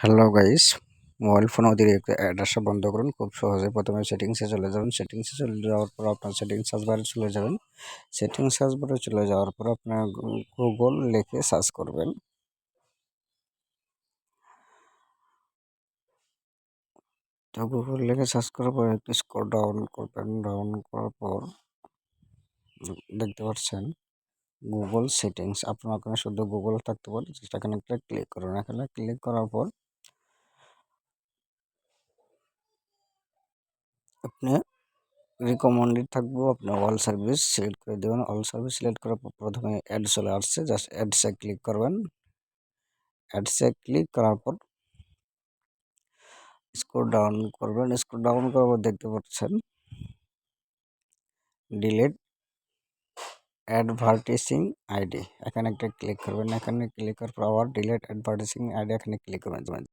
Hello guys, mobile phone অতিরিক্ত add আসা বন্ধ করুন খুব সহজে। প্রথমে সেটিংসে চলে যাবেন। সেটিংসে চলে যাওয়ার পর আপনার সেটিংস সার্চ বারে চলে যাবেন। সেটিংস সার্চ বারে চলে যাওয়ার পর আপনার গুগল লিখে সার্চ করবেন। তো গুগল লিখে সার্চ করার পর একটু স্ক্রল ডাউন করবেন। ডাউন করার পর দেখতে পাচ্ছেন গুগল সেটিংস। আপনার ওখানে শুধু গুগল থাকতে পারে, সেখানে একটা ক্লিক করুন। এখানে ক্লিক করার পর আপনি রিকমেন্ডেড থাকবো, আপনি অল সার্ভিস সিলেক্ট করে দেবেন। অল সার্ভিস সিলেক্ট করার পর প্রথমে অ্যাড চলে আসছে, জাস্ট অ্যাডসে ক্লিক করবেন। অ্যাডসে ক্লিক করার পর স্ক্রল ডাউন করবেন। স্ক্রল ডাউন করার পর দেখতে পাচ্ছেন ডিলিট অ্যাডভার্টাইজিং আইডি, এখানে একটা ক্লিক করবেন। এখানে ক্লিক করার পর আবার ডিলিট অ্যাডভার্টাইজিং আইডি এখানে ক্লিক করবেন।